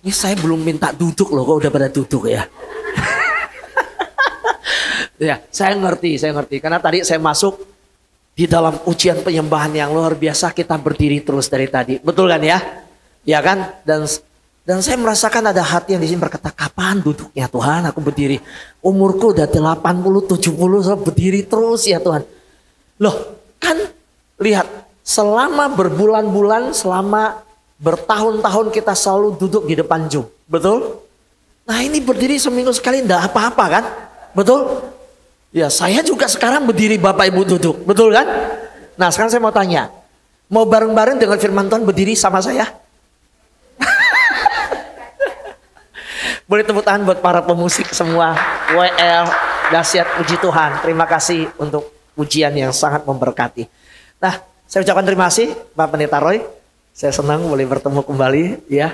Ini saya belum minta duduk loh, kok udah pada duduk ya. Ya, saya ngerti. Karena tadi saya masuk di dalam ujian penyembahan yang luar biasa, kita berdiri terus dari tadi. Betul kan ya? Ya kan? Dan saya merasakan ada hati yang di sini berkata, kapan duduknya Tuhan? Aku berdiri. Umurku udah 80, 70, saya berdiri terus ya Tuhan. Loh, kan lihat, selama berbulan-bulan, selama bertahun-tahun kita selalu duduk di depan Zoom. Betul? Nah ini berdiri seminggu sekali enggak apa-apa kan? Betul? Ya saya juga sekarang berdiri Bapak Ibu duduk. Betul kan? Nah sekarang saya mau tanya. Mau bareng-bareng dengan firman Tuhan berdiri sama saya? Boleh tepuk tangan buat para pemusik semua. WL, dahsyat puji Tuhan. Terima kasih untuk pujian yang sangat memberkati. Nah saya ucapkan terima kasih Pak Pendeta Roy. Saya senang boleh bertemu kembali ya.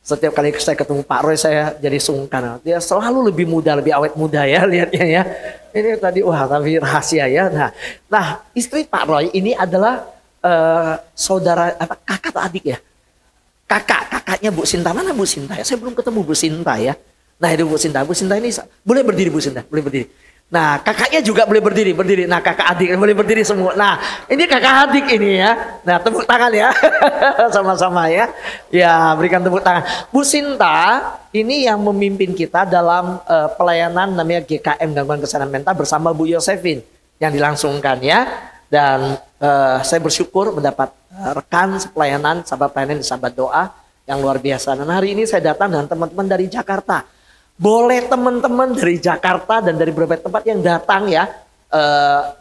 Setiap kali saya ketemu Pak Roy saya jadi sungkan. Dia selalu lebih muda, lebih awet muda ya lihatnya ya. Ini tadi wah tapi rahasia ya. Nah istri Pak Roy ini adalah saudara kakak atau adik ya? Kakaknya Bu Sinta. Mana Bu Sinta ya? Saya belum ketemu Bu Sinta ya. Nah itu Bu Sinta ini boleh berdiri Bu Sinta, boleh berdiri. Nah kakaknya juga boleh berdiri. Nah kakak adik boleh berdiri semua. Nah ini kakak adik ini ya. Nah tepuk tangan ya. Sama-sama ya. Ya berikan tepuk tangan. Bu Sinta ini yang memimpin kita dalam pelayanan namanya GKM Gangguan Kesehatan Mental bersama Bu Yosefin yang dilangsungkan ya. Dan saya bersyukur mendapat rekan pelayanan, sahabat pelayanan di sahabat doa yang luar biasa. Dan hari ini saya datang dengan teman-teman dari Jakarta. Boleh teman-teman dari Jakarta dan dari berbagai tempat yang datang ya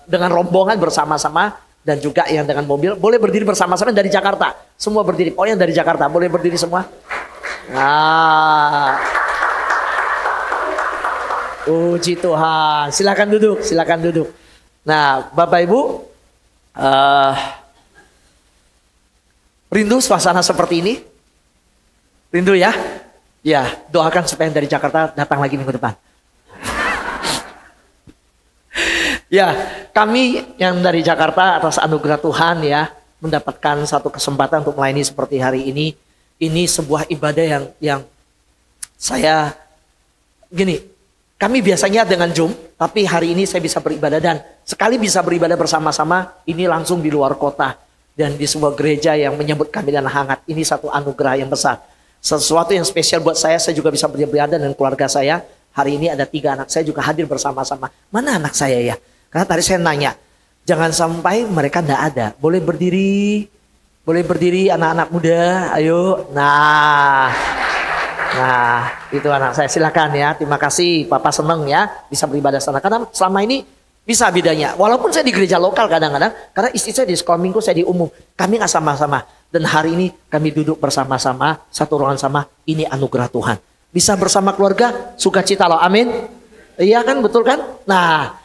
dengan rombongan bersama-sama dan juga yang dengan mobil boleh berdiri bersama-sama dari Jakarta. Semua berdiri. Oh yang dari Jakarta boleh berdiri semua. Nah, puji Tuhan. Silakan duduk. Nah, Bapak Ibu, rindu suasana seperti ini? Rindu ya? Ya, doakan supaya yang dari Jakarta datang lagi minggu depan. Ya, kami yang dari Jakarta atas anugerah Tuhan ya, mendapatkan satu kesempatan untuk melayani seperti hari ini. Ini sebuah ibadah yang saya gini, kami biasanya dengan Zoom, tapi hari ini saya bisa beribadah dan sekali bisa beribadah bersama-sama, ini langsung di luar kota dan di sebuah gereja yang menyambut kami dengan hangat. Ini satu anugerah yang besar. Sesuatu yang spesial buat saya juga bisa beribadah dengan keluarga saya. Hari ini ada 3 anak saya juga hadir bersama-sama. Mana anak saya ya? Karena tadi saya nanya, jangan sampai mereka tidak ada. Boleh berdiri anak-anak muda, ayo. Nah itu anak saya, silakan ya. Terima kasih, Papa seneng ya bisa beribadah sana. Karena selama ini bisa bedanya. Walaupun saya di gereja lokal kadang-kadang, karena istri saya di sekolah minggu, saya di umum. Kami nggak sama-sama. Dan hari ini kami duduk bersama-sama, satu ruangan sama. Ini anugerah Tuhan. Bisa bersama keluarga, sukacita loh, amin. Iya kan, betul kan? Nah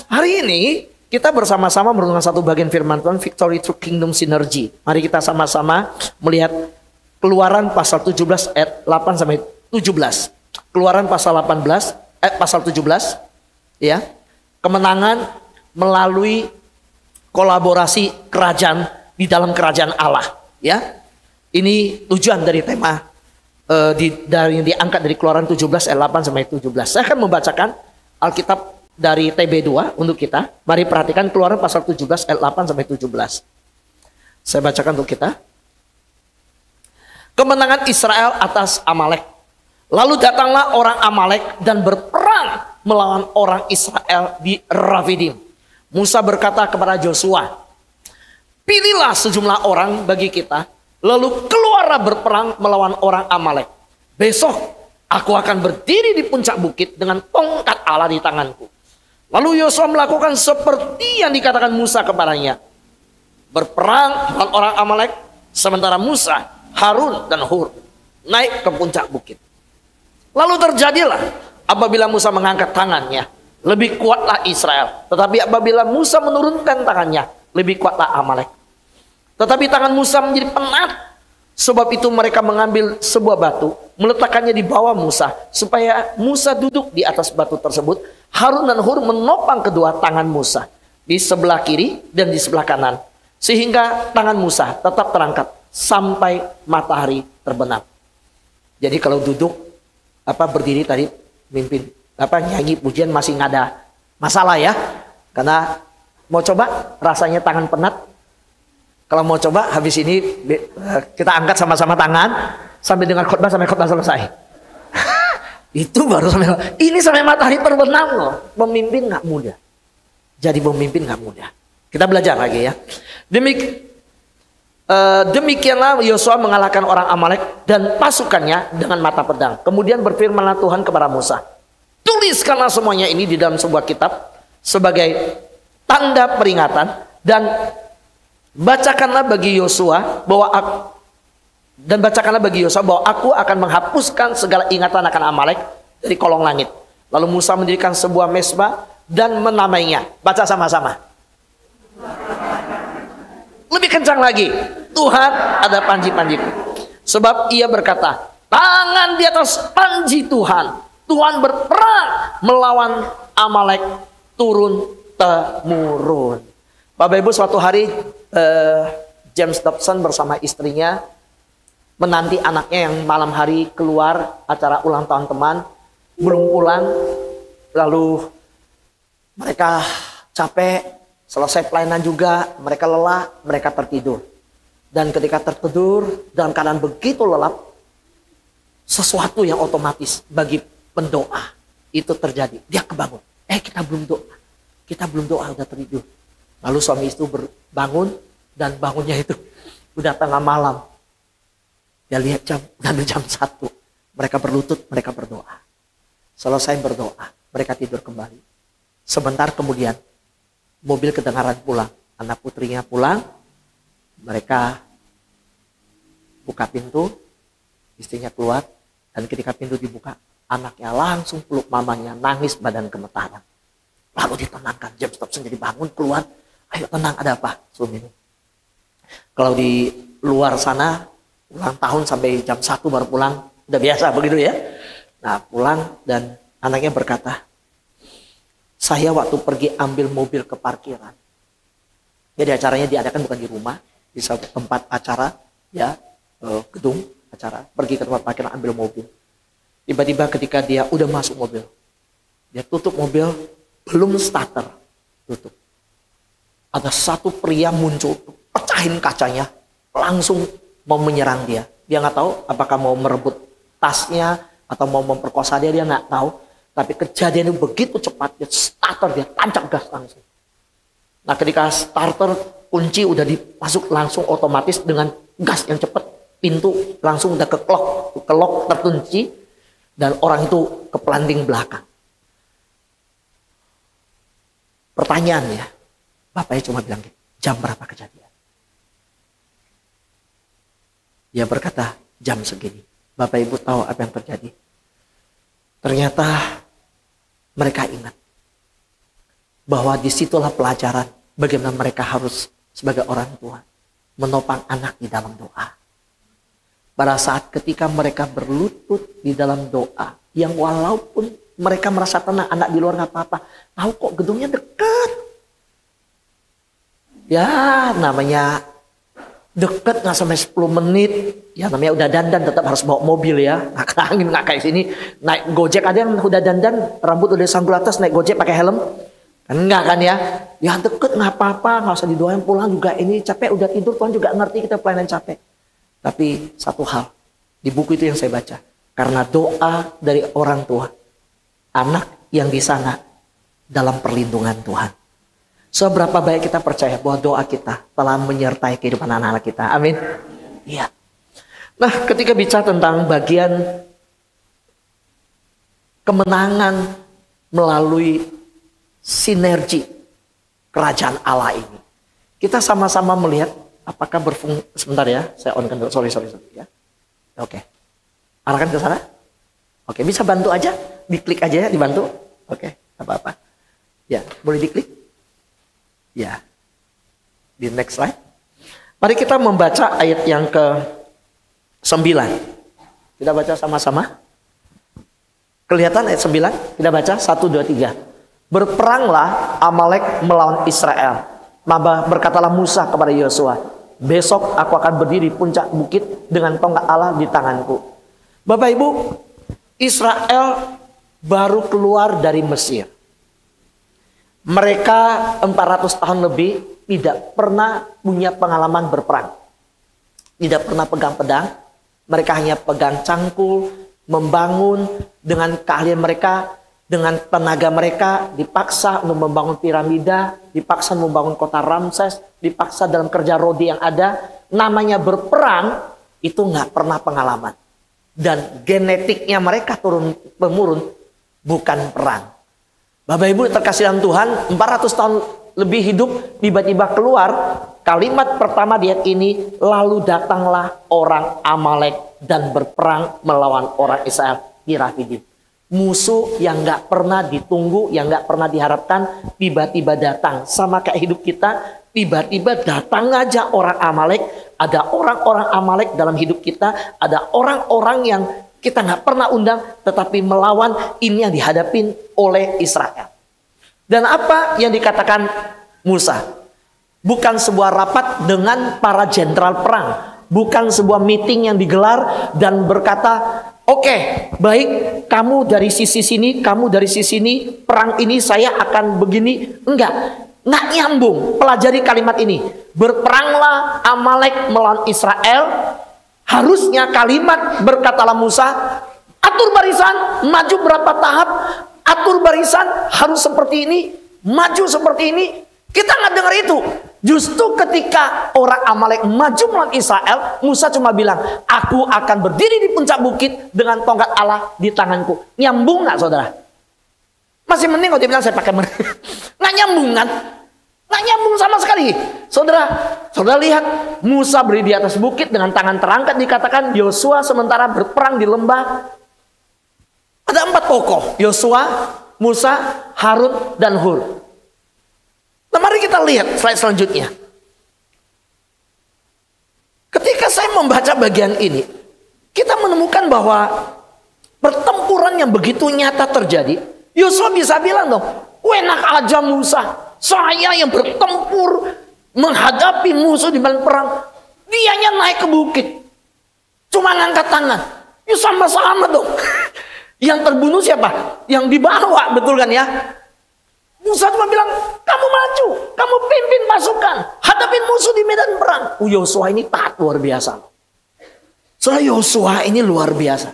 hari ini kita bersama-sama merenungkan satu bagian firman Tuhan, Victory Through Kingdom Synergy. Mari kita sama-sama melihat Keluaran pasal 17 ayat 8 sampai 17. Keluaran pasal 17 ya. Kemenangan melalui kolaborasi kerajaan di dalam kerajaan Allah ya. Ini tujuan dari tema yang diangkat dari Keluaran 17 ayat 8 sampai 17. Saya akan membacakan Alkitab dari TB2 untuk kita. Mari perhatikan Keluaran pasal 17 ayat 8 sampai 17. Saya bacakan untuk kita. Kemenangan Israel atas Amalek. Lalu datanglah orang Amalek dan berperang melawan orang Israel di Rafidim. Musa berkata kepada Joshua, pilihlah sejumlah orang bagi kita, lalu keluarlah berperang melawan orang Amalek. Besok aku akan berdiri di puncak bukit dengan tongkat Allah di tanganku. Lalu Yosua melakukan seperti yang dikatakan Musa kepadanya. Berperang melawan orang Amalek, sementara Musa, Harun dan Hur naik ke puncak bukit. Lalu terjadilah apabila Musa mengangkat tangannya, lebih kuatlah Israel. Tetapi apabila Musa menurunkan tangannya, lebih kuatlah Amalek. Tetapi tangan Musa menjadi penat. Sebab itu mereka mengambil sebuah batu, meletakkannya di bawah Musa, supaya Musa duduk di atas batu tersebut. Harun dan Hur menopang kedua tangan Musa di sebelah kiri dan di sebelah kanan, sehingga tangan Musa tetap terangkat sampai matahari terbenam. Jadi kalau duduk berdiri tadi mimpin nyanyi pujian masih nggak ada masalah ya. Karena mau coba rasanya tangan penat. Kalau mau coba habis ini kita angkat sama-sama tangan sampai dengan khotbah sampai khotbah selesai. Itu baru ini sampai matahari terbenam loh. Pemimpin nggak mudah. Jadi pemimpin nggak mudah. Kita belajar lagi ya. Demikianlah Yosua mengalahkan orang Amalek dan pasukannya dengan mata pedang. Kemudian berfirmanlah Tuhan kepada Musa, tuliskanlah semuanya ini di dalam sebuah kitab sebagai tanda peringatan dan bacakanlah bagi Yosua bahwa aku akan menghapuskan segala ingatan akan Amalek dari kolong langit. Lalu Musa mendirikan sebuah mezbah dan menamainya. Baca sama-sama. Lebih kencang lagi. Tuhan ada panji-panjiku. Sebab ia berkata, tangan di atas panji Tuhan. Tuhan berperang melawan Amalek turun temurun. Bapak Ibu, suatu hari James Dobson bersama istrinya menanti anaknya yang malam hari keluar acara ulang tahun teman, belum pulang, lalu mereka capek, selesai pelayanan juga, mereka lelah, mereka tertidur. Dan ketika tertidur dalam keadaan begitu lelap, sesuatu yang otomatis bagi pendoa itu terjadi. Dia kebangun, kita belum doa, udah tertidur. Lalu suami itu bangun, dan bangunnya itu udah tengah malam. Dia lihat jam, udah jam 1. Mereka berlutut, mereka berdoa. Selesai berdoa, mereka tidur kembali. Sebentar kemudian, mobil kedengaran pulang. Anak putrinya pulang, mereka buka pintu, istrinya keluar, dan ketika pintu dibuka, anaknya langsung peluk mamanya, nangis badan gemetaran. Lalu ditenangkan, James Dobson jadi bangun, keluar, ayo tenang, ada apa? Suruh minum. Kalau di luar sana, ulang tahun sampai jam 1 baru pulang, udah biasa begitu ya. Nah pulang dan anaknya berkata, saya waktu pergi ambil mobil ke parkiran. Jadi acaranya diadakan bukan di rumah, di satu tempat acara, ya gedung acara. Pergi ke tempat parkiran ambil mobil. Tiba-tiba ketika dia udah masuk mobil, dia tutup mobil, belum starter, tutup. Ada satu pria muncul, pecahin kacanya, langsung mau menyerang dia. Dia nggak tahu apakah mau merebut tasnya atau mau memperkosa dia nggak tahu. Tapi kejadian itu begitu cepat, dia starter, dia tancap gas langsung. Nah ketika starter, kunci udah dimasuk langsung otomatis dengan gas yang cepat. Pintu langsung udah kelok terkunci, dan orang itu kepelanting belakang. Pertanyaannya, bapaknya cuma bilang, jam berapa kejadian? Dia berkata, jam segini. Bapak Ibu tahu apa yang terjadi? Ternyata mereka ingat bahwa disitulah pelajaran bagaimana mereka harus sebagai orang tua menopang anak di dalam doa. Pada saat ketika mereka berlutut di dalam doa, yang walaupun mereka merasa tenang, anak di luar nggak apa-apa, tahu kok gedungnya dekat. Ya namanya deket nggak sampai 10 menit, ya namanya udah dandan tetap harus bawa mobil ya, nggak kena angin nggak kayak sini. Naik Gojek ada yang udah dandan, rambut udah sanggul atas, naik Gojek pakai helm, kan enggak kan ya? Ya deket nggak apa-apa, nggak usah didoain, pulang juga ini capek udah tidur, Tuhan juga ngerti kita pelayanan capek. Tapi satu hal di buku itu yang saya baca, karena doa dari orang tua, anak yang di sana dalam perlindungan Tuhan. Seberapa baik kita percaya bahwa doa kita telah menyertai kehidupan anak-anak kita. Amin. Iya. Nah, ketika bicara tentang bagian kemenangan melalui sinergi kerajaan Allah ini, kita sama-sama melihat apakah berfungsi. Sebentar ya, saya on kan dulu. Sorry ya. Oke. Arahkan ke sana. Oke, bisa bantu aja, diklik aja ya, dibantu. Oke, apa-apa. Ya, boleh diklik. Ya, di next slide. Mari kita membaca ayat yang ke-9. Kita baca sama-sama. Kelihatan ayat 9? Kita baca 1, 2, 3. Berperanglah Amalek melawan Israel. Maka berkatalah Musa kepada Yosua, besok aku akan berdiri di puncak bukit dengan tonggak Allah di tanganku. Bapak Ibu, Israel baru keluar dari Mesir. Mereka 400 tahun lebih tidak pernah punya pengalaman berperang. Tidak pernah pegang pedang. Mereka hanya pegang cangkul, membangun dengan keahlian mereka, dengan tenaga mereka, dipaksa untuk membangun piramida, dipaksa membangun kota Ramses, dipaksa dalam kerja rodi yang ada. Namanya berperang, itu nggak pernah pengalaman. Dan genetiknya mereka turun-temurun, bukan perang. Bapak Ibu terkasih dalam Tuhan, 400 tahun lebih hidup, tiba-tiba keluar kalimat pertama di ayat ini, lalu datanglah orang Amalek dan berperang melawan orang Israel di Rafidim. Musuh yang nggak pernah ditunggu, yang nggak pernah diharapkan, tiba-tiba datang. Sama kayak hidup kita, tiba-tiba datang aja orang Amalek. Ada orang-orang Amalek dalam hidup kita, ada orang-orang yang kita nggak pernah undang, tetapi melawan. Ini yang dihadapin oleh Israel. Dan apa yang dikatakan Musa? Bukan sebuah rapat dengan para jenderal perang. Bukan sebuah meeting yang digelar dan berkata, oke, baik, kamu dari sisi sini, kamu dari sisi ini, perang ini saya akan begini. Enggak nyambung. Pelajari kalimat ini. Berperanglah Amalek melawan Israel. Harusnya kalimat berkatalah Musa, atur barisan, maju berapa tahap, atur barisan harus seperti ini, maju seperti ini. Kita nggak dengar itu. Justru ketika orang Amalek maju melawan Israel, Musa cuma bilang, aku akan berdiri di puncak bukit dengan tongkat Allah di tanganku. Nyambung nggak, saudara? Masih mending kalau dia bilang saya pakai nggak nyambung kan? Nggak nyambung sama sekali. Saudara lihat, Musa berdiri di atas bukit dengan tangan terangkat, dikatakan Yosua sementara berperang di lembah. Ada 4 tokoh, Yosua, Musa, Harun, dan Hur. Nah, mari kita lihat slide selanjutnya. Ketika saya membaca bagian ini, kita menemukan bahwa pertempuran yang begitu nyata terjadi. Yosua bisa bilang dong, enak aja Musa, saya yang bertempur menghadapi musuh di medan perang, dianya naik ke bukit, cuma ngangkat tangan. Ya sama-sama dong. Yang terbunuh siapa? Yang dibawa, betul kan ya? Musa cuma bilang, kamu maju, kamu pimpin pasukan, hadapin musuh di medan perang. Yosua ini taat luar biasa. Soalnya Yosua ini luar biasa.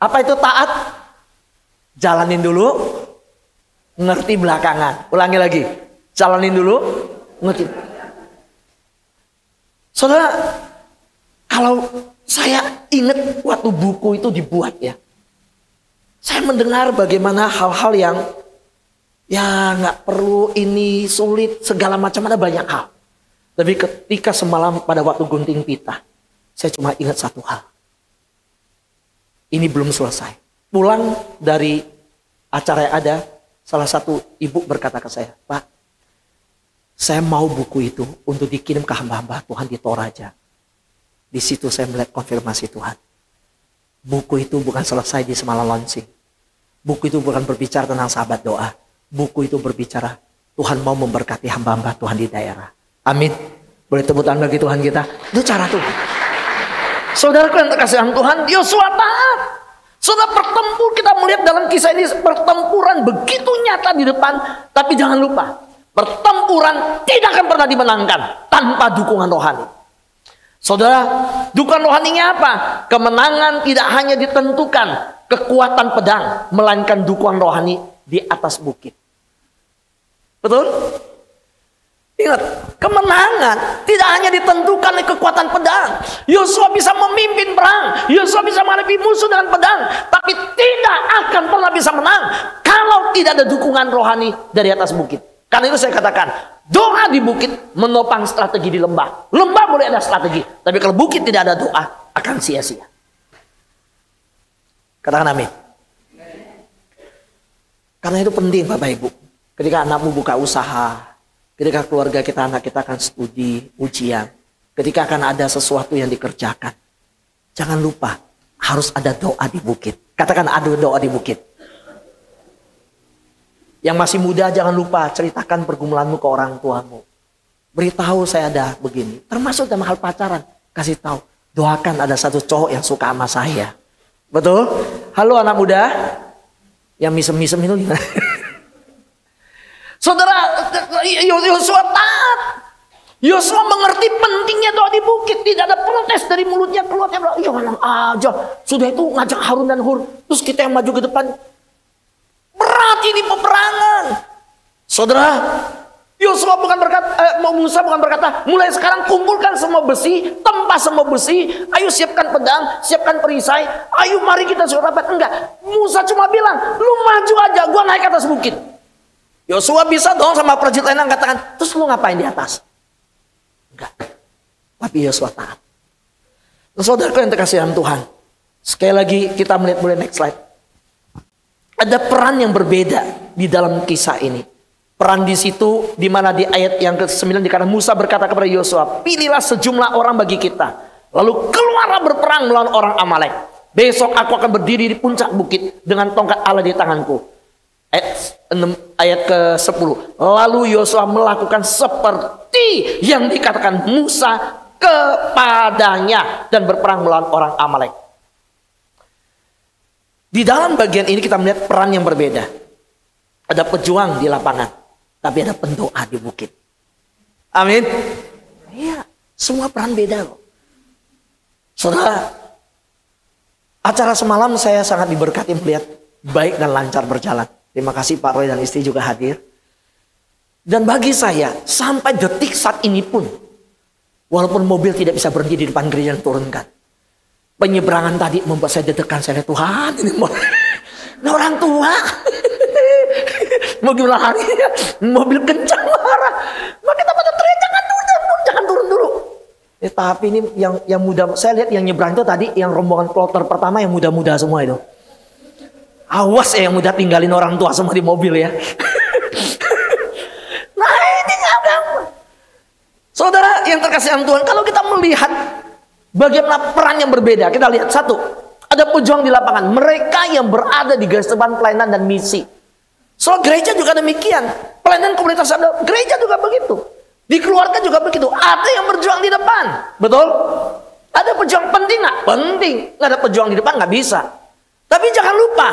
Apa itu taat? Jalanin dulu, ngerti belakangan. Ulangi lagi. Jalanin dulu, ngerti. Saudara, kalau saya ingat waktu buku itu dibuat ya, saya mendengar bagaimana hal-hal yang ya nggak perlu, ini sulit, segala macam, ada banyak hal. Tapi ketika semalam pada waktu gunting pita, saya cuma ingat satu hal. Ini belum selesai. Pulang dari acara yang ada, salah satu ibu berkata ke saya, Pak, saya mau buku itu untuk dikirim ke hamba-hamba Tuhan di Toraja. Di situ saya melihat konfirmasi Tuhan. Buku itu bukan selesai di semalam launching. Buku itu bukan berbicara tentang sahabat doa. Buku itu berbicara Tuhan mau memberkati hamba-hamba Tuhan di daerah. Amin. Boleh tepuk tangan bagi Tuhan kita. Itu cara Tuhan. Saudaraku yang terkasih Tuhan, Yosua taat. Saudara, pertempur, kita melihat dalam kisah ini pertempuran begitu nyata di depan. Tapi jangan lupa, pertempuran tidak akan pernah dimenangkan tanpa dukungan rohani. Saudara, dukungan rohaninya apa? Kemenangan tidak hanya ditentukan kekuatan pedang, melainkan dukungan rohani di atas bukit. Betul? Ingat, kemenangan tidak hanya ditentukan oleh kekuatan pedang. Yosua bisa memimpin perang, Yosua bisa menghadapi musuh dengan pedang, tapi tidak akan pernah bisa menang kalau tidak ada dukungan rohani dari atas bukit. Karena itu saya katakan, doa di bukit menopang strategi di lembah. Lembah boleh ada strategi, tapi kalau bukit tidak ada doa, akan sia-sia. Katakan amin. Karena itu penting Bapak Ibu. Ketika anakmu buka usaha, ketika keluarga kita, anak kita akan studi, ujian, ketika akan ada sesuatu yang dikerjakan, jangan lupa harus ada doa di bukit. Katakan ada doa di bukit. Yang masih muda jangan lupa ceritakan pergumulanmu ke orang tuamu. Beritahu saya ada begini. Termasuk dalam hal pacaran, kasih tahu. Doakan ada satu cowok yang suka sama saya. Betul? Halo anak muda yang misem-misem itu gimana? Saudara, Yosua taat. Yosua mengerti pentingnya doa di bukit. Tidak ada protes dari mulutnya keluar. Dia bilang, ya mana aja. Sudah itu ngajak Harun dan Hur. Terus kita yang maju ke depan. Berat ini peperangan. Saudara, Musa bukan berkata, mulai sekarang kumpulkan semua besi, tempa semua besi, ayo siapkan pedang, siapkan perisai, ayo mari kita suruh rapat. Enggak, Musa cuma bilang, lu maju aja, gua naik ke atas bukit. Yosua bisa dong sama prajurit lain katakan, terus lu ngapain di atas? Enggak, tapi Yosua taat. Saudaraku yang terkasih dalam Tuhan, sekali lagi kita melihat, boleh next slide. Ada peran yang berbeda di dalam kisah ini. Peran di situ di mana di ayat yang ke-9 dikatakan Musa berkata kepada Yosua, pilihlah sejumlah orang bagi kita, lalu keluarlah berperang melawan orang Amalek. Besok aku akan berdiri di puncak bukit dengan tongkat Allah di tanganku. Ayat ke-10. Lalu Yosua melakukan seperti yang dikatakan Musa kepadanya dan berperang melawan orang Amalek. Di dalam bagian ini kita melihat peran yang berbeda. Ada pejuang di lapangan, tapi ada pendoa di bukit. Amin. Iya, semua peran beda loh. Saudara, acara semalam saya sangat diberkati melihat baik dan lancar berjalan. Terima kasih Pak Roy dan istri juga hadir. Dan bagi saya, sampai detik saat ini pun, walaupun mobil tidak bisa berhenti di depan gereja dan turunkan, penyeberangan tadi membuat saya deg-degan. Saya lihat, Tuhan, ini orang tua. Mobil lari, mobil kencang marah. Maka kita pada teriak, jangan turun dulu. Tapi ini yang muda, saya lihat yang nyebrang itu tadi, yang rombongan kloter pertama yang muda-muda semua itu. Awas ya yang muda tinggalin orang tua semua di mobil ya. Nah ini nggak gampang. Saudara yang terkasih dalam Tuhan, kalau kita melihat bagaimana peran yang berbeda, kita lihat satu, ada pejuang di lapangan, mereka yang berada di garis depan pelayanan dan misi. So gereja juga demikian, pelayanan komunitas ada, gereja juga begitu, di keluarga juga begitu. Ada yang berjuang di depan, betul? Ada pejuang penting nggak? Penting. Nggak ada pejuang di depan nggak bisa. Tapi jangan lupa,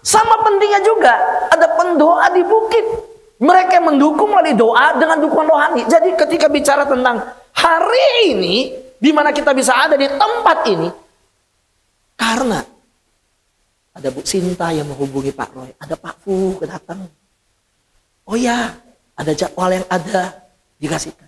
sama pentingnya juga ada pendoa di bukit. Mereka mendukung melalui doa dengan dukungan rohani. Jadi ketika bicara tentang hari ini, di mana kita bisa ada di tempat ini, karena ada Bu Sinta yang menghubungi Pak Roy, ada Pak Fu datang. Oh ya, ada jadwal yang ada dikasihkan.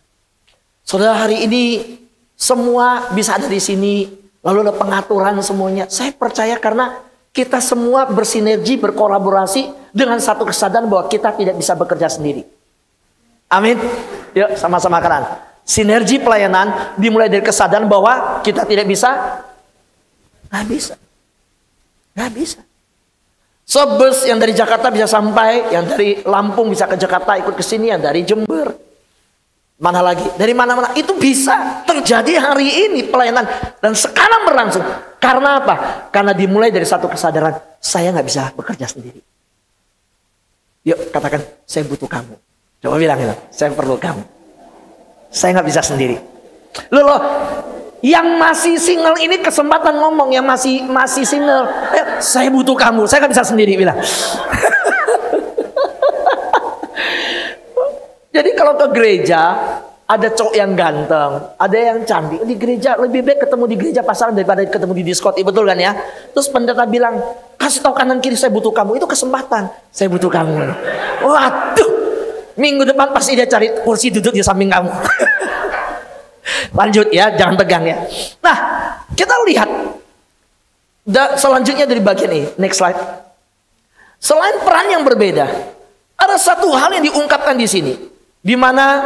Saudara, hari ini semua bisa ada di sini, lalu ada pengaturan semuanya. Saya percaya karena kita semua bersinergi, berkolaborasi dengan satu kesadaran bahwa kita tidak bisa bekerja sendiri. Amin. Yuk sama-sama kanan. Sinergi pelayanan dimulai dari kesadaran bahwa kita tidak bisa. Nggak bisa. Nggak bisa. So bus yang dari Jakarta bisa sampai, yang dari Lampung bisa ke Jakarta ikut ke sini, yang dari Jember. Mana lagi? Dari mana-mana. Itu bisa terjadi hari ini pelayanan. Dan sekarang berlangsung. Karena apa? Karena dimulai dari satu kesadaran. Saya nggak bisa bekerja sendiri. Yuk katakan, saya butuh kamu. Coba bilang itu, saya perlu kamu. Saya nggak bisa sendiri. Loh, yang masih single ini kesempatan ngomong. Yang masih single, saya butuh kamu. Saya nggak bisa sendiri bilang. Jadi kalau ke gereja, ada cowok yang ganteng, ada yang cantik. Di gereja, lebih baik ketemu di gereja pasaran daripada ketemu di diskot. Betul kan ya? Terus pendeta bilang, kasih tahu kanan kiri saya butuh kamu. Itu kesempatan. Saya butuh kamu. Waduh. Minggu depan pasti dia cari kursi duduk di samping kamu. Lanjut ya, jangan tegang ya. Nah, kita lihat. Selanjutnya dari bagian ini. Next slide. Selain peran yang berbeda, ada satu hal yang diungkapkan di sini. Di mana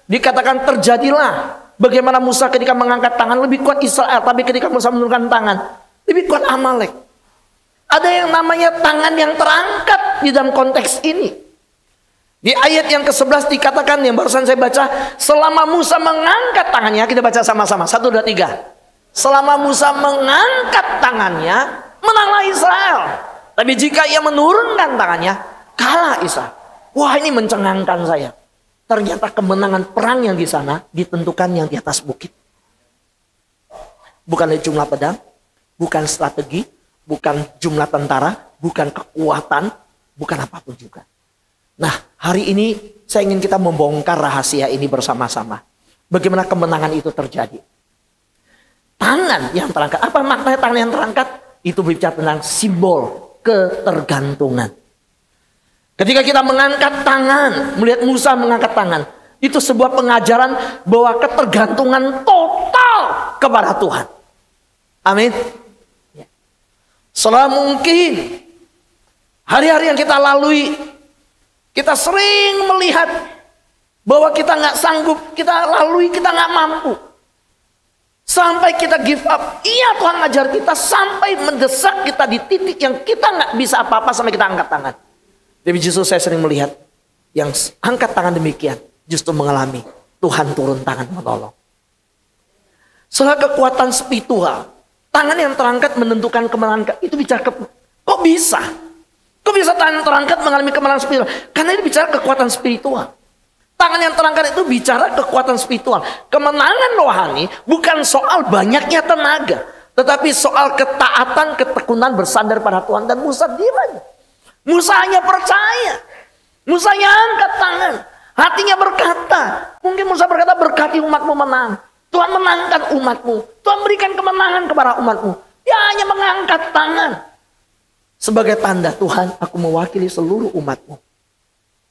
dikatakan terjadilah bagaimana Musa ketika mengangkat tangan lebih kuat Israel, tapi ketika Musa menurunkan tangan lebih kuat Amalek. Ada yang namanya tangan yang terangkat di dalam konteks ini. Di ayat yang ke-11 dikatakan yang barusan saya baca, selama Musa mengangkat tangannya, kita baca sama-sama 1, 2, 3. Selama Musa mengangkat tangannya, menanglah Israel. Tapi jika ia menurunkan tangannya, kalah Israel. Wah, ini mencengangkan saya. Ternyata kemenangan perang yang di sana ditentukan yang di atas bukit. Bukan dari jumlah pedang, bukan strategi, bukan jumlah tentara, bukan kekuatan, bukan apapun juga. Nah, hari ini saya ingin kita membongkar rahasia ini bersama-sama. Bagaimana kemenangan itu terjadi. Tangan yang terangkat. Apa maknanya tangan yang terangkat? Itu berbicara tentang simbol ketergantungan. Ketika kita mengangkat tangan, melihat Musa mengangkat tangan, itu sebuah pengajaran bahwa ketergantungan total kepada Tuhan. Amin. Selama mungkin hari-hari yang kita lalui, kita sering melihat bahwa kita nggak sanggup, kita lalui, kita nggak mampu. Sampai kita give up. Iya, Tuhan ngajar kita sampai mendesak kita di titik yang kita nggak bisa apa-apa sampai kita angkat tangan. Tapi justru saya sering melihat yang angkat tangan demikian justru mengalami Tuhan turun tangan menolong. Soal kekuatan spiritual, tangan yang terangkat menentukan kemenangan. Itu bicara kok bisa? Kok bisa tangan terangkat mengalami kemenangan spiritual? Karena ini bicara kekuatan spiritual. Tangan yang terangkat itu bicara kekuatan spiritual. Kemenangan rohani bukan soal banyaknya tenaga, tetapi soal ketaatan, ketekunan bersandar pada Tuhan. Dan Musa diam aja. Musa hanya percaya. Musa hanya angkat tangan. Hatinya berkata. Mungkin Musa berkata, berkati umatmu menang. Tuhan menangkan umatmu. Tuhan berikan kemenangan kepada umatmu. Dia hanya mengangkat tangan. Sebagai tanda, Tuhan, aku mewakili seluruh umatmu.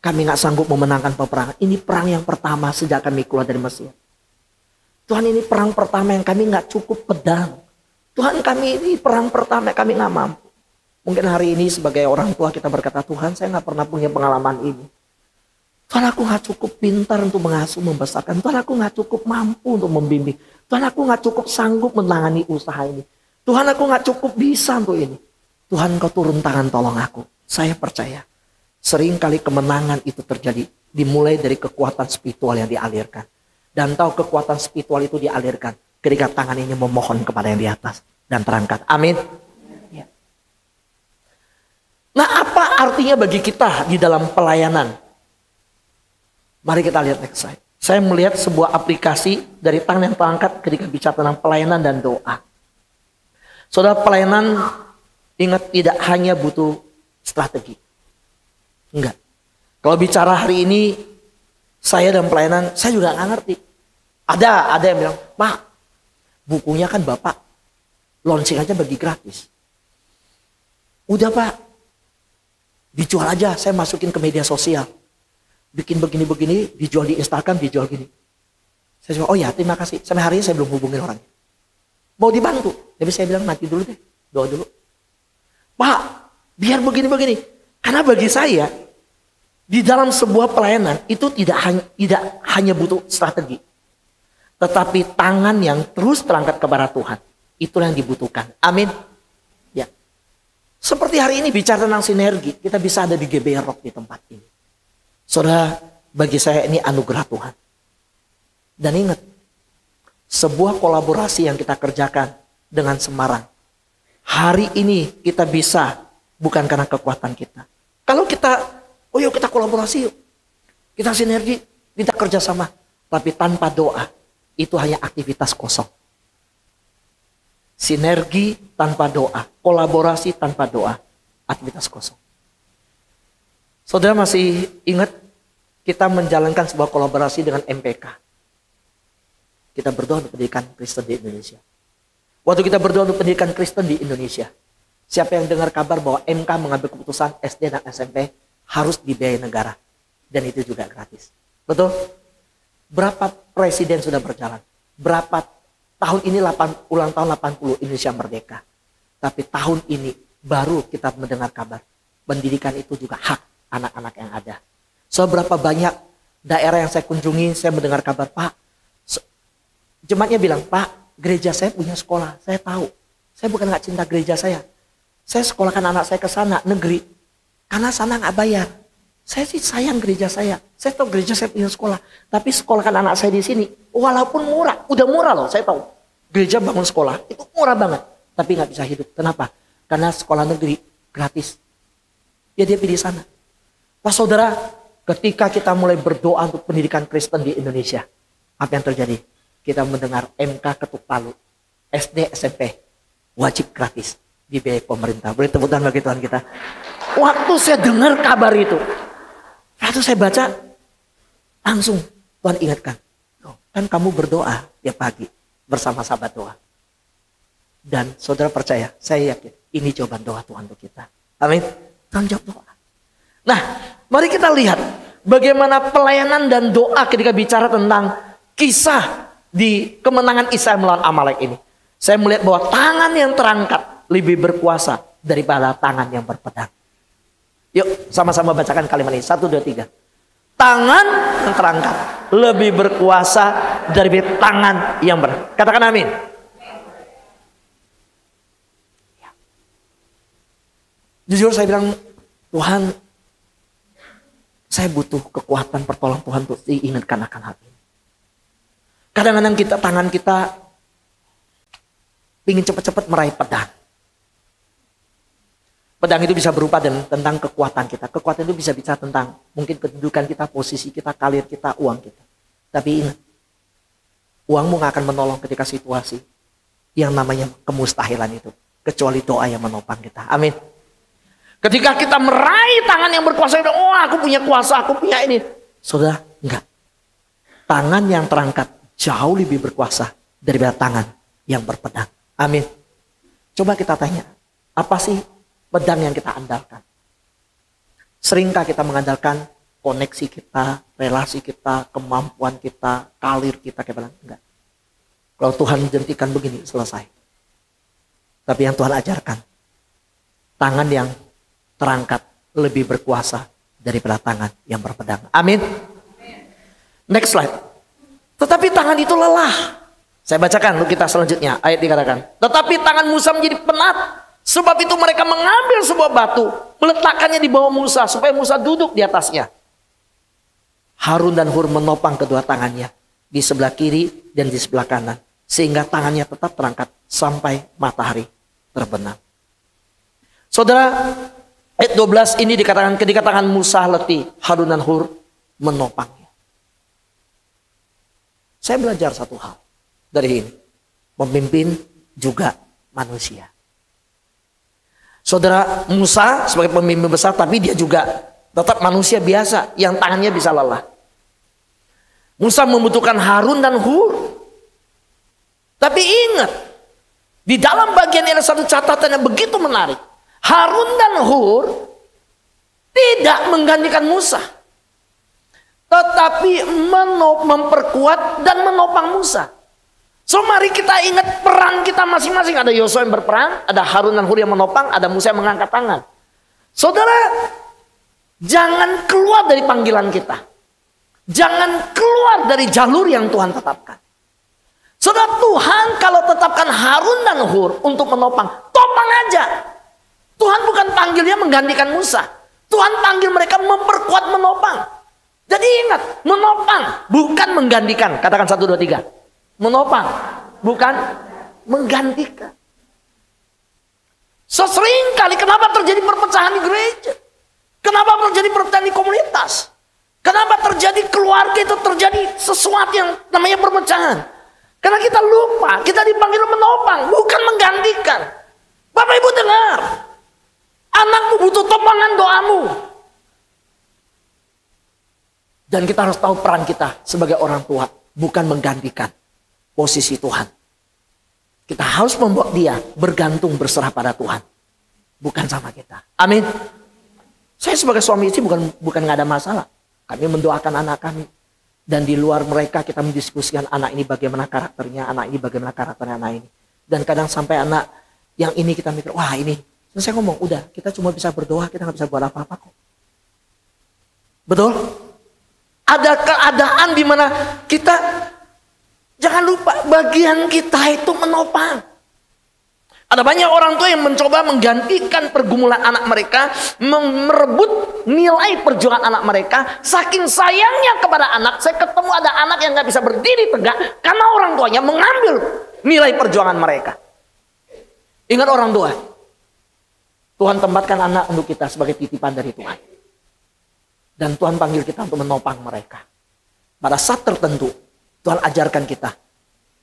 Kami gak sanggup memenangkan peperangan. Ini perang yang pertama sejak kami keluar dari Mesir. Tuhan, ini perang pertama yang kami gak cukup pedang. Tuhan, kami ini perang pertama kami gak mampu. Mungkin hari ini sebagai orang tua kita berkata, Tuhan, saya gak pernah punya pengalaman ini. Tuhan, aku gak cukup pintar untuk mengasuh, membesarkan. Tuhan, aku gak cukup mampu untuk membimbing. Tuhan, aku gak cukup sanggup menangani usaha ini. Tuhan, aku gak cukup bisa untuk ini. Tuhan, Kau turun tangan tolong aku. Saya percaya. Seringkali kemenangan itu terjadi dimulai dari kekuatan spiritual yang dialirkan. Dan tahu kekuatan spiritual itu dialirkan ketika tangan ini memohon kepada yang di atas dan terangkat. Amin. Ya. Nah, apa artinya bagi kita di dalam pelayanan? Mari kita lihat next slide. Saya melihat sebuah aplikasi dari tangan yang terangkat ketika bicara tentang pelayanan dan doa. Saudara, pelayanan ingat tidak hanya butuh strategi. Enggak. Kalau bicara hari ini, saya dalam pelayanan, saya juga nggak ngerti. Ada yang bilang, Pak, bukunya kan Bapak launching aja bagi gratis. Udah Pak, dijual aja, saya masukin ke media sosial. Bikin begini-begini, dijual di Instagram, dijual gini. Saya bilang, oh ya terima kasih. Sampai hari ini saya belum hubungin orangnya. Mau dibantu. Tapi saya bilang, nanti dulu deh, doa dulu. Pak, biar begini-begini. Karena bagi saya, di dalam sebuah pelayanan itu tidak hanya butuh strategi. Tetapi tangan yang terus terangkat kepada Tuhan. Itulah yang dibutuhkan. Amin. Ya. Seperti hari ini bicara tentang sinergi. Kita bisa ada di GBR Rock di tempat ini. Saudara, bagi saya ini anugerah Tuhan. Dan ingat, sebuah kolaborasi yang kita kerjakan dengan Semarang. Hari ini kita bisa bukan karena kekuatan kita. Kalau kita oh yuk kita kolaborasi yuk. Kita sinergi, kita kerjasama. Tapi tanpa doa, itu hanya aktivitas kosong. Sinergi tanpa doa, kolaborasi tanpa doa, aktivitas kosong. Saudara masih ingat kita menjalankan sebuah kolaborasi dengan MPK. Kita berdoa untuk pendidikan Kristen di Indonesia. Waktu kita berdoa untuk pendidikan Kristen di Indonesia, siapa yang dengar kabar bahwa MK mengambil keputusan SD dan SMP harus dibiayai negara. Dan itu juga gratis. Betul? Berapa presiden sudah berjalan? Berapa tahun ini ulang tahun 80 Indonesia merdeka. Tapi tahun ini baru kita mendengar kabar. Pendidikan itu juga hak anak-anak yang ada. So berapa banyak daerah yang saya kunjungi, saya mendengar kabar, Pak. Jemaatnya bilang, Pak, gereja saya punya sekolah. Saya tahu. Saya bukan gak cinta gereja saya. Saya sekolahkan anak saya ke sana, negeri. Karena sana nggak bayar. Saya sih sayang gereja saya. Saya tahu gereja saya punya sekolah. Tapi sekolahkan anak saya di sini. Walaupun murah. Udah murah loh, saya tahu. Gereja bangun sekolah, itu murah banget. Tapi nggak bisa hidup. Kenapa? Karena sekolah negeri gratis. Ya dia pilih sana. Nah saudara, ketika kita mulai berdoa untuk pendidikan Kristen di Indonesia. Apa yang terjadi? Kita mendengar MK ketuk palu. SD, SMP, wajib gratis. dibiayai pemerintah. Boleh tepuk tangan bagi Tuhan kita. Waktu saya dengar kabar itu, waktu saya baca, langsung Tuhan ingatkan. Kan kamu berdoa ya pagi bersama sahabat doa. Dan saudara percaya, saya yakin ini jawaban doa Tuhan untuk kita. Amin. Tuhan jawab doa. Nah, mari kita lihat bagaimana pelayanan dan doa ketika bicara tentang kisah di kemenangan Israel melawan Amalek ini. Saya melihat bahwa tangan yang terangkat lebih berkuasa daripada tangan yang berpedang. Yuk sama-sama bacakan kalimat ini. 1, 2, 3. Tangan yang terangkat lebih berkuasa dari tangan yang katakan amin. Jujur saya bilang, Tuhan, saya butuh kekuatan pertolongan Tuhan untuk diingatkan akan hal ini. Kadang-kadang tangan kita ingin cepat-cepat meraih pedang. Pedang itu bisa berupa tentang kekuatan kita. Kekuatan itu bisa bicara tentang mungkin kedudukan kita, posisi kita, karir kita, uang kita. Tapi ingat, uangmu gak akan menolong ketika situasi yang namanya kemustahilan itu. Kecuali doa yang menopang kita. Amin. Ketika kita meraih tangan yang berkuasa, oh aku punya kuasa, aku punya ini. Saudara, enggak. Tangan yang terangkat jauh lebih berkuasa daripada tangan yang berpedang. Amin. Coba kita tanya, apa sih pedang yang kita andalkan? Seringkah kita mengandalkan koneksi kita, relasi kita, kemampuan kita, karir kita? Enggak. Kalau Tuhan menjentikan begini, selesai. Tapi yang Tuhan ajarkan, tangan yang terangkat lebih berkuasa daripada tangan yang berpedang. Amin. Next slide. Tetapi tangan itu lelah. Saya bacakan untuk kita selanjutnya. Ayat dikatakan, tetapi tangan Musa menjadi penat. Sebab itu mereka mengambil sebuah batu, meletakkannya di bawah Musa supaya Musa duduk di atasnya. Harun dan Hur menopang kedua tangannya di sebelah kiri dan di sebelah kanan, sehingga tangannya tetap terangkat sampai matahari terbenam. Saudara, ayat 12 ini dikatakan ketika tangan Musa letih, Harun dan Hur menopangnya. Saya belajar satu hal dari ini. Pemimpin juga manusia. Saudara, Musa sebagai pemimpin besar, tapi dia juga tetap manusia biasa yang tangannya bisa lelah. Musa membutuhkan Harun dan Hur. Tapi ingat, di dalam bagian ini ada satu catatan yang begitu menarik. Harun dan Hur tidak menggantikan Musa, tetapi memperkuat dan menopang Musa. So mari kita ingat peran kita masing-masing. Ada Yosua yang berperang, ada Harun dan Hur yang menopang, ada Musa yang mengangkat tangan. Saudara, jangan keluar dari panggilan kita. Jangan keluar dari jalur yang Tuhan tetapkan. Saudara, Tuhan kalau tetapkan Harun dan Hur untuk menopang, topang aja. Tuhan bukan panggilnya menggantikan Musa. Tuhan panggil mereka memperkuat, menopang. Jadi ingat, menopang bukan menggantikan. Katakan 1, 2, 3. Menopang bukan menggantikan. Sesering kali kenapa terjadi perpecahan di gereja? Kenapa terjadi perpecahan di komunitas? Kenapa terjadi keluarga itu terjadi sesuatu yang namanya perpecahan? Karena kita lupa, kita dipanggil menopang, bukan menggantikan. Bapak Ibu dengar, anakmu butuh topangan doamu. Dan kita harus tahu peran kita sebagai orang tua, bukan menggantikan posisi Tuhan. Kita harus membuat dia bergantung, berserah pada Tuhan, bukan sama kita. Amin. Saya sebagai suami istri bukan nggak ada masalah. Kami mendoakan anak kami. Dan di luar mereka kita mendiskusikan anak ini bagaimana karakternya, anak ini bagaimana karakternya anak ini. Dan kadang sampai anak yang ini kita mikir, wah ini. Terus saya ngomong, udah kita cuma bisa berdoa, kita nggak bisa buat apa-apa kok. Betul? Ada keadaan di mana kita, jangan lupa bagian kita itu menopang. Ada banyak orang tua yang mencoba menggantikan pergumulan anak mereka, merebut nilai perjuangan anak mereka. Saking sayangnya kepada anak, saya ketemu ada anak yang nggak bisa berdiri tegak karena orang tuanya mengambil nilai perjuangan mereka. Ingat orang tua, Tuhan tempatkan anak untuk kita sebagai titipan dari Tuhan. Dan Tuhan panggil kita untuk menopang mereka. Pada saat tertentu, Tuhan ajarkan kita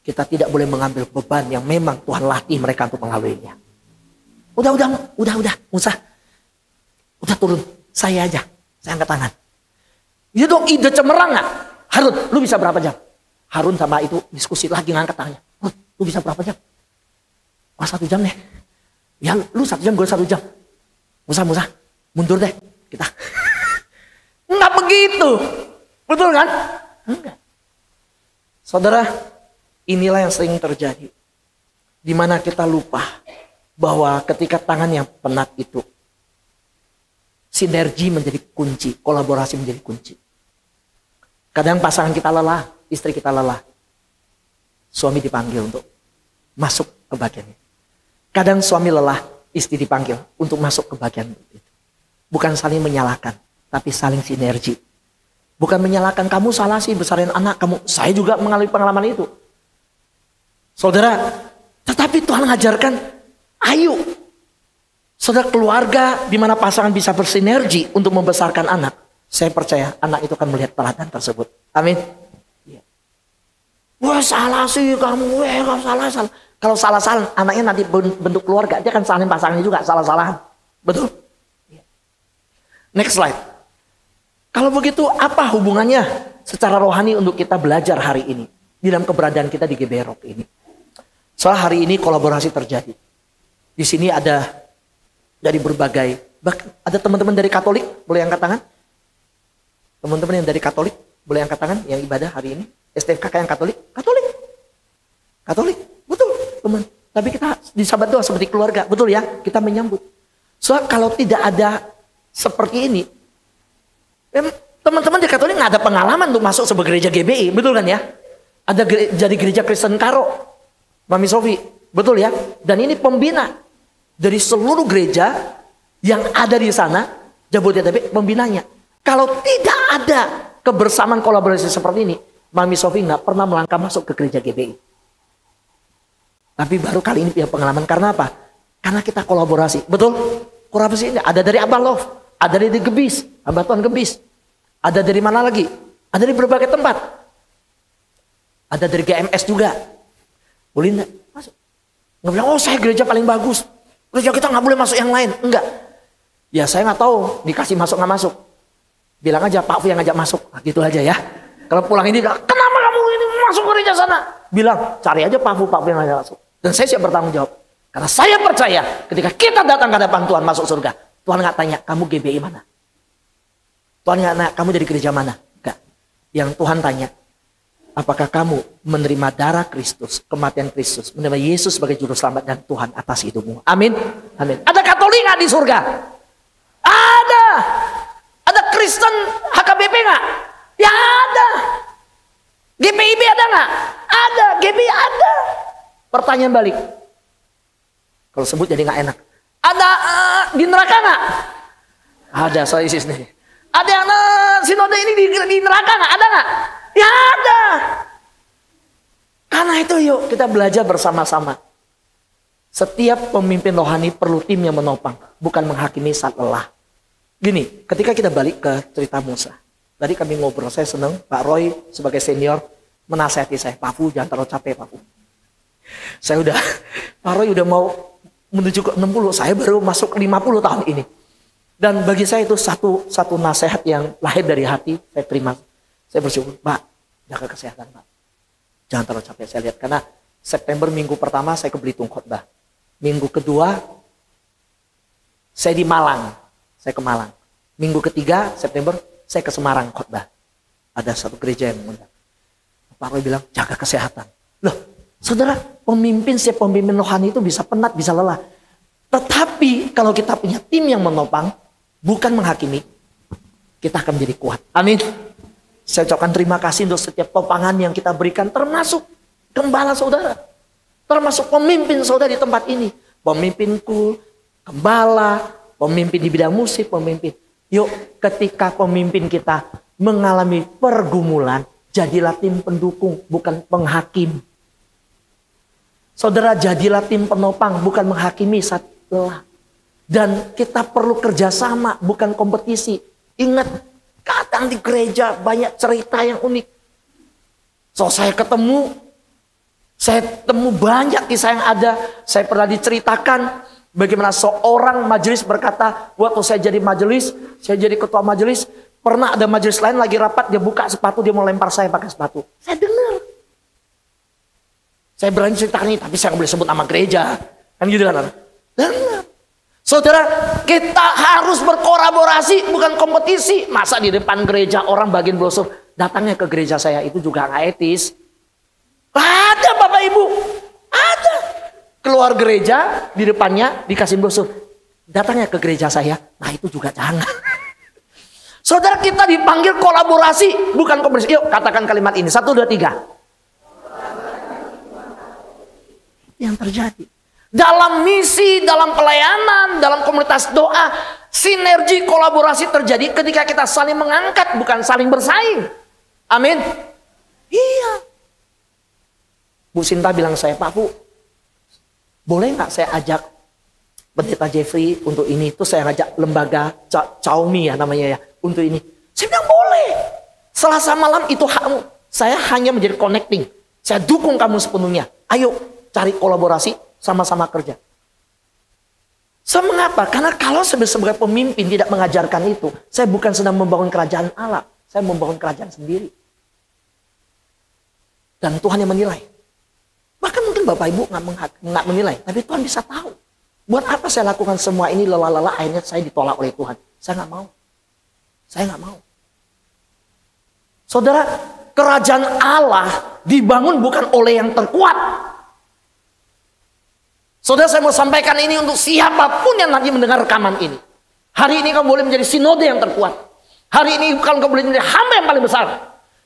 tidak boleh mengambil beban yang memang Tuhan latih mereka untuk mengaluinya. Udah, Musa. Udah turun, saya aja. Saya angkat tangan. Itu dong ide cemerlang gak? Harun, lu bisa berapa jam? Harun sama itu diskusi lagi ngangkat tangannya. Lu bisa berapa jam? Wah 1 jam deh. Ya lu 1 jam, gue 1 jam. Musa, mundur deh kita. Enggak begitu. Betul kan? Enggak. Saudara, inilah yang sering terjadi. Di mana kita lupa bahwa ketika tangan yang penat itu, sinergi menjadi kunci, kolaborasi menjadi kunci. Kadang pasangan kita lelah, istri kita lelah. Suami dipanggil untuk masuk ke bagian itu. Kadang suami lelah, istri dipanggil untuk masuk ke bagian itu. Bukan saling menyalahkan, tapi saling sinergi. Bukan menyalahkan, kamu salah sih besarin anak kamu. Saya juga mengalami pengalaman itu. Saudara, tetapi Tuhan mengajarkan, ayo. Saudara, keluarga di mana pasangan bisa bersinergi untuk membesarkan anak. Saya percaya anak itu akan melihat teladan tersebut. Amin. Ya. Wah salah sih kamu, salah. Kalau salah, anaknya nanti bentuk keluarga, dia akan salahin pasangannya juga, salah-salahan. Betul? Ya. Next slide. Kalau begitu, apa hubungannya secara rohani untuk kita belajar hari ini? Di dalam keberadaan kita di GBI Rock ini. Soal hari ini kolaborasi terjadi. Di sini ada dari berbagai, ada teman-teman dari Katolik, boleh angkat tangan? Teman-teman yang dari Katolik, boleh angkat tangan yang ibadah hari ini? STFKK yang Katolik? Katolik, betul teman. Tapi kita di Sabat Doa seperti keluarga, betul ya? Kita menyambut. Soal kalau tidak ada seperti ini, teman-teman di Katolik nggak ada pengalaman untuk masuk sebuah gereja GBI, betul kan ya? Ada jadi gereja Kristen Karo, Mami Sofi, betul ya? Dan ini pembina dari seluruh gereja yang ada di sana, Jabodetabek pembinanya. Kalau tidak ada kebersamaan kolaborasi seperti ini, Mami Sofi nggak pernah melangkah masuk ke gereja GBI. Tapi baru kali ini punya pengalaman. Karena apa? Karena kita kolaborasi. Betul? Kolaborasi ini ada dari Abah Love, ada dari Gebis, Abah Tuhan Gebis. Ada dari mana lagi? Ada dari berbagai tempat. Ada dari GMS juga. Boleh nggak masuk? Nggak bilang, oh saya gereja paling bagus. Gereja kita nggak boleh masuk yang lain. Enggak. Ya saya nggak tahu dikasih masuk nggak masuk. Bilang aja Pak Fu yang ngajak masuk. Nah, gitu aja ya. Kalau pulang ini, kenapa kamu ini masuk gereja sana? Bilang, cari aja Pak Fu yang ngajak masuk. Dan saya siap bertanggung jawab. Karena saya percaya ketika kita datang ke hadapan Tuhan masuk surga. Tuhan nggak tanya, kamu GBI mana? Tuhan nggak tanya, kamu dari gereja mana? Enggak. Yang Tuhan tanya, apakah kamu menerima darah Kristus, kematian Kristus, menerima Yesus sebagai juru selamat dan Tuhan atas hidupmu. Amin. Amin. Ada Katolik nggak di surga? Ada. Ada Kristen HKBP nggak? Ya ada. GPIB ada nggak? Ada. GBI ada. Pertanyaan balik. Kalau sebut jadi nggak enak. Ada di neraka nggak? Ada, saya isi sendiri. Ada yang sinode ini di neraka nggak? Ada nggak? Ya ada. Karena itu yuk kita belajar bersama-sama. Setiap pemimpin rohani perlu tim yang menopang, bukan menghakimi saat lelah. Gini, ketika kita balik ke cerita Musa. Tadi kami ngobrol, saya senang Pak Roy sebagai senior menasihati saya. Pak Fu, jangan terlalu capek Pak Fu. Pak Roy udah mau menuju ke 60, saya baru masuk 50 tahun ini. Dan bagi saya itu satu nasihat yang lahir dari hati, saya terima. Saya bersyukur, Pak, jaga kesehatan Pak. Jangan terlalu capek, saya lihat. Karena September minggu pertama saya ke Belitung khotbah. Minggu kedua, saya di Malang. Saya ke Malang. Minggu ketiga, September, saya ke Semarang khotbah. Ada satu gereja yang mengundang. Pak Roy bilang, jaga kesehatan. Loh, saudara, setiap pemimpin rohani itu bisa penat, bisa lelah. Tetapi kalau kita punya tim yang menopang, bukan menghakimi, kita akan menjadi kuat. Amin. Saya ucapkan terima kasih untuk setiap topangan yang kita berikan, termasuk gembala saudara. Termasuk pemimpin saudara di tempat ini. Pemimpinku, gembala, pemimpin di bidang musik, pemimpin. Yuk, ketika pemimpin kita mengalami pergumulan, jadilah tim pendukung, bukan penghakim. Saudara, jadilah tim penopang, bukan menghakimi saat lelah. Dan kita perlu kerjasama, bukan kompetisi. Ingat, kadang di gereja banyak cerita yang unik. Saya ketemu banyak kisah yang ada. Saya pernah diceritakan Bagaimana seorang majelis berkata, waktu saya jadi majelis, saya jadi ketua majelis, pernah ada majelis lain lagi rapat, dia buka sepatu, dia mau lempar saya pakai sepatu. Saya dengar. Saya berani ceritakan ini, tapi saya nggak boleh sebut nama gereja. Kan gitu kan? Dengar. Saudara, kita harus berkolaborasi, bukan kompetisi. Masa di depan gereja orang bagian brosur, datangnya ke gereja saya, itu juga nggak etis. Ada Bapak Ibu, ada. Keluar gereja, di depannya dikasih brosur. Datangnya ke gereja saya, nah itu juga jangan. Saudara, kita dipanggil kolaborasi, bukan kompetisi. Yuk katakan kalimat ini, 1, 2, 3. Yang terjadi. Dalam misi, dalam pelayanan, dalam komunitas doa, sinergi kolaborasi terjadi ketika kita saling mengangkat, bukan saling bersaing. Amin. Iya. Bu Sinta bilang saya, Pak Bu, boleh nggak saya ajak Pendeta Jeffrey untuk ini? Itu saya ngajak lembaga Caumi ya namanya ya, untuk ini. Saya bilang boleh. Selasa malam itu hakmu. Saya hanya menjadi connecting. Saya dukung kamu sepenuhnya. Ayo cari kolaborasi, sama-sama kerja. Mengapa? Karena kalau sebagai pemimpin tidak mengajarkan itu, saya bukan sedang membangun kerajaan Allah. Saya membangun kerajaan sendiri. Dan Tuhan yang menilai. Bahkan mungkin Bapak Ibu nggak menilai, tapi Tuhan bisa tahu. Buat apa saya lakukan semua ini lelah-lelah, akhirnya saya ditolak oleh Tuhan. Saya nggak mau. Saya nggak mau. Saudara, kerajaan Allah dibangun bukan oleh yang terkuat. Saudara, saya mau sampaikan ini untuk siapapun yang nanti mendengar rekaman ini. Hari ini kamu boleh menjadi sinode yang terkuat. Hari ini kamu boleh menjadi hamba yang paling besar.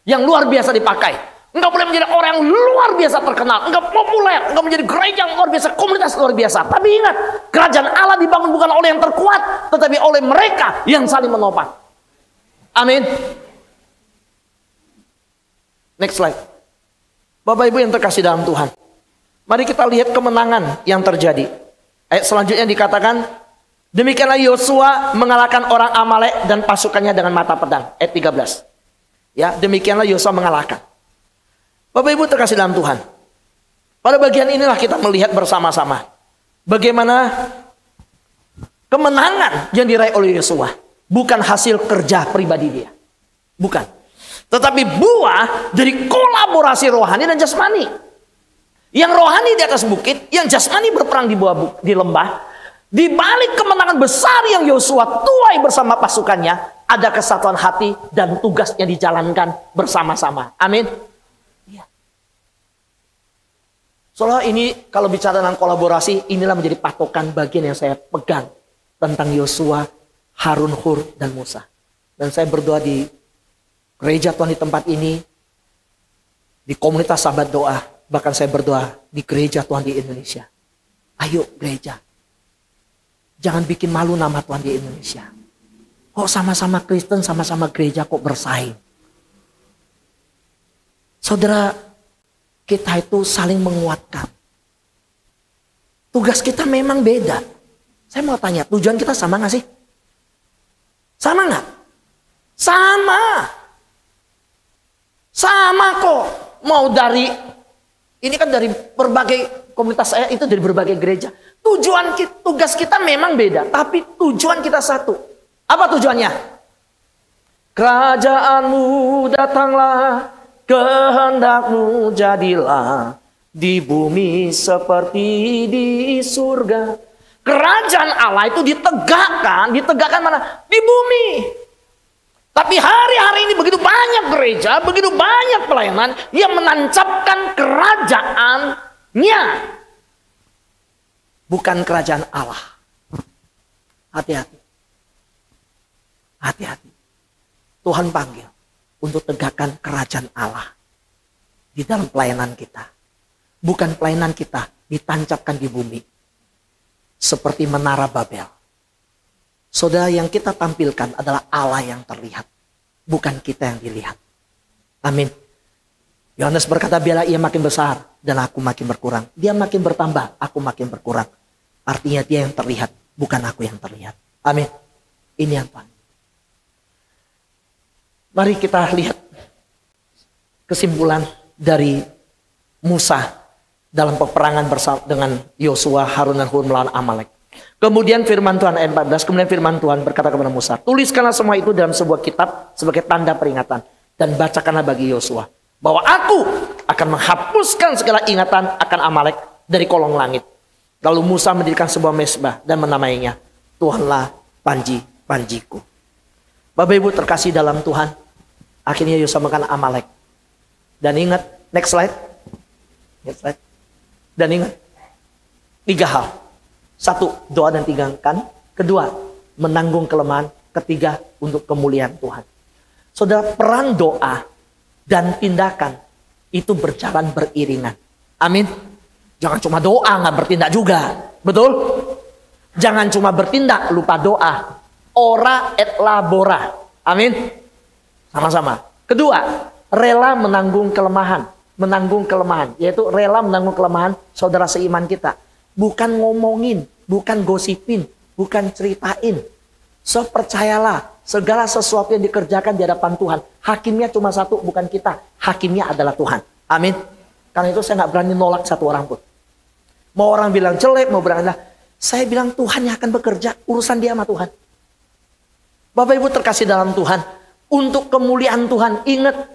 Yang luar biasa dipakai. Engkau boleh menjadi orang yang luar biasa terkenal. Engkau populer. Engkau menjadi gereja yang luar biasa. Komunitas luar biasa. Tapi ingat, kerajaan Allah dibangun bukan oleh yang terkuat. Tetapi oleh mereka yang saling menopang. Amin. Next slide. Bapak Ibu yang terkasih dalam Tuhan. Mari kita lihat kemenangan yang terjadi. Ayat selanjutnya dikatakan, demikianlah Yosua mengalahkan orang Amalek dan pasukannya dengan mata pedang. Ayat 13. Ya, demikianlah Yosua mengalahkan. Bapak Ibu terkasih dalam Tuhan. Pada bagian inilah kita melihat bersama-sama bagaimana kemenangan yang diraih oleh Yosua bukan hasil kerja pribadi dia. Bukan. Tetapi buah dari kolaborasi rohani dan jasmani. Yang rohani di atas bukit, yang jasmani berperang di lembah. Di balik kemenangan besar yang Yosua tuai bersama pasukannya, ada kesatuan hati dan tugasnya dijalankan bersama-sama. Amin. Ya. Soalnya ini kalau bicara tentang kolaborasi, inilah menjadi patokan bagian yang saya pegang tentang Yosua, Harun, Hur, dan Musa. Dan saya berdoa di gereja Tuhan di tempat ini, di komunitas sahabat doa, bahkan saya berdoa di gereja Tuhan di Indonesia. Ayo gereja, jangan bikin malu nama Tuhan di Indonesia. Kok sama-sama Kristen, sama-sama gereja kok bersaing? Saudara, kita itu saling menguatkan. Tugas kita memang beda. Saya mau tanya, tujuan kita sama gak sih? Sama gak? Sama. Sama kok. Mau dari, ini kan dari berbagai komunitas saya, itu dari berbagai gereja. Tugas kita memang beda, tapi tujuan kita satu. Apa tujuannya? Kerajaanmu datanglah, kehendakmu jadilah, di bumi seperti di surga. Kerajaan Allah itu ditegakkan mana? Di bumi. Tapi hari-hari ini begitu banyak gereja, begitu banyak pelayanan yang menancapkan kerajaannya. Bukan kerajaan Allah. Hati-hati. Hati-hati. Tuhan panggil untuk tegakkan kerajaan Allah di dalam pelayanan kita. Bukan pelayanan kita ditancapkan di bumi. Seperti menara Babel. Saudara, yang kita tampilkan adalah Allah yang terlihat. Bukan kita yang dilihat. Amin. Yohanes berkata, biarlah ia makin besar dan aku makin berkurang. Dia makin bertambah, aku makin berkurang. Artinya dia yang terlihat, bukan aku yang terlihat. Amin. Ini yang Tuhan. Mari kita lihat kesimpulan dari Musa dalam peperangan bersama dengan Yosua, Harun, dan Hur melawan Amalek. Kemudian firman Tuhan ayat 14, kemudian firman Tuhan berkata kepada Musa, tuliskanlah semua itu dalam sebuah kitab sebagai tanda peringatan dan bacakanlah bagi Yosua bahwa aku akan menghapuskan segala ingatan akan Amalek dari kolong langit. Lalu Musa mendirikan sebuah mezbah dan menamainya Tuhanlah panji-panjiku. Bapak Ibu terkasih dalam Tuhan, akhirnya Yosua mengalahkan Amalek. Dan ingat, next slide. Dan ingat, 3 hal. 1, doa dan tinggalkan. 2, menanggung kelemahan. 3, untuk kemuliaan Tuhan. Saudara, peran doa dan tindakan itu berjalan beriringan. Amin. Jangan cuma doa nggak bertindak juga. Betul? Jangan cuma bertindak lupa doa. Ora et labora. Amin. Sama-sama. 2, rela menanggung kelemahan. Menanggung kelemahan. Yaitu rela menanggung kelemahan saudara seiman kita. Bukan ngomongin, bukan gosipin, bukan ceritain. So percayalah, segala sesuatu yang dikerjakan di hadapan Tuhan, hakimnya cuma satu, bukan kita. Hakimnya adalah Tuhan. Amin. Karena itu saya nggak berani nolak satu orang pun. Mau orang bilang jelek, mau bilang saya bilang Tuhan yang akan bekerja, urusan dia sama Tuhan. Bapak Ibu terkasih dalam Tuhan, untuk kemuliaan Tuhan, ingat,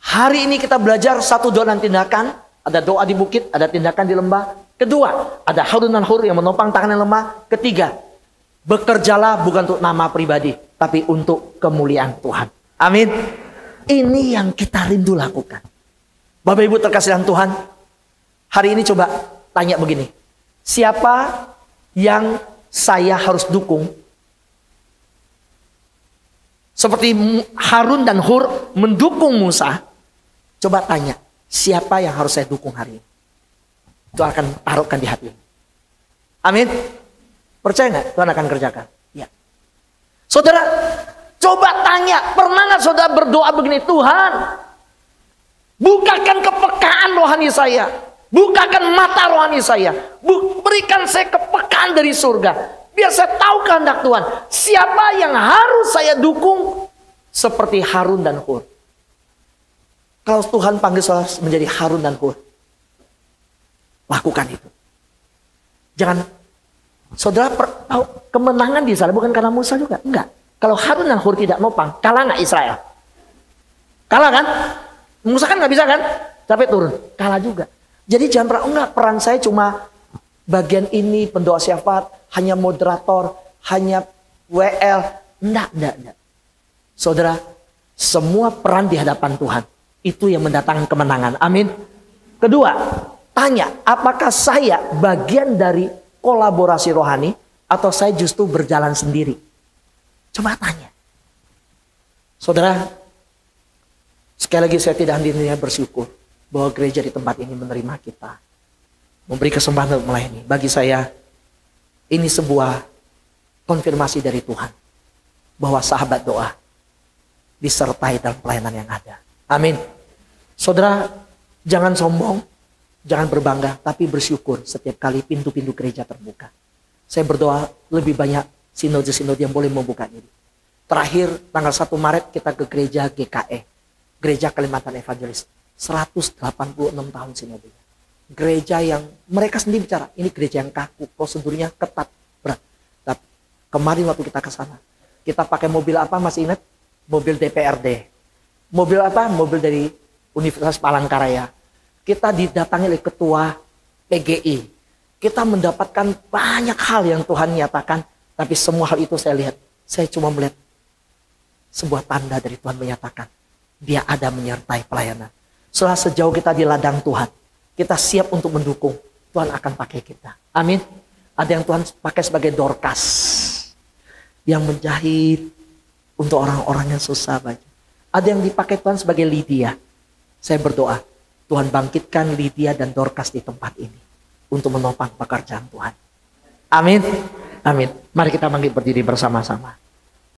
hari ini kita belajar 1, doa dan tindakan. Ada doa di bukit, ada tindakan di lembah. 2, ada Harun dan Hur yang menopang tangan yang lemah. 3, bekerjalah bukan untuk nama pribadi, tapi untuk kemuliaan Tuhan. Amin. Ini yang kita rindu lakukan. Bapak Ibu terkasih dalam Tuhan, hari ini coba tanya begini. Siapa yang saya harus dukung? Seperti Harun dan Hur mendukung Musa. Coba tanya, siapa yang harus saya dukung hari ini? Itu akan taruhkan di hati. Amin. Percaya nggak Tuhan akan kerjakan? Ya. Saudara, coba tanya, pernah nggak saudara berdoa begini, Tuhan, bukakan kepekaan rohani saya, bukakan mata rohani saya, berikan saya kepekaan dari surga, biar saya tahu kehendak Tuhan. Siapa yang harus saya dukung? Seperti Harun dan Hur. Kalau Tuhan panggil saudara menjadi Harun dan Hur, lakukan itu. Jangan, saudara tahu kemenangan di sana bukan karena Musa juga, enggak. Kalau Harun dan Hur tidak nopang, kalah nggak Israel? Kalah kan? Musa kan nggak bisa kan? Sampai turun, kalah juga. Jadi jangan pernah, enggak, peran saya cuma bagian ini, pendoa syafaat, hanya moderator, hanya WL. Enggak. Saudara, semua peran di hadapan Tuhan, itu yang mendatangkan kemenangan. Amin. 2, tanya, apakah saya bagian dari kolaborasi rohani, atau saya justru berjalan sendiri? Coba tanya. Saudara, sekali lagi saya tidak henti-hentinya bersyukur bahwa gereja di tempat ini menerima kita, memberi kesempatan untuk melayani. Bagi saya, ini sebuah konfirmasi dari Tuhan bahwa sahabat doa disertai dalam pelayanan yang ada. Amin. Saudara, jangan sombong, jangan berbangga, tapi bersyukur setiap kali pintu-pintu gereja terbuka. Saya berdoa lebih banyak sinode-sinode yang boleh membuka diri. Terakhir tanggal 1 Maret kita ke gereja GKE, Gereja Kalimantan Evangelis. 186 tahun sinodenya. Gereja yang mereka sendiri bicara, ini gereja yang kaku, prosedurnya ketat, berat. Tapi kemarin waktu kita ke sana, kita pakai mobil apa, masih ingat? Mobil DPRD. Mobil apa? Mobil dari Universitas Palangkaraya. Kita didatangi oleh ketua PGI. Kita mendapatkan banyak hal yang Tuhan nyatakan, tapi semua hal itu saya lihat, saya cuma melihat sebuah tanda dari Tuhan menyatakan Dia ada menyertai pelayanan. Setelah sejauh kita di ladang Tuhan, kita siap untuk mendukung, Tuhan akan pakai kita. Amin. Ada yang Tuhan pakai sebagai Dorcas, yang menjahit untuk orang-orang yang susah baju. Ada yang dipakai Tuhan sebagai Lydia. Saya berdoa, Tuhan bangkitkan Lydia dan Dorcas di tempat ini untuk menopang pekerjaan Tuhan. Amin. Amin. Mari kita bangkit berdiri bersama-sama.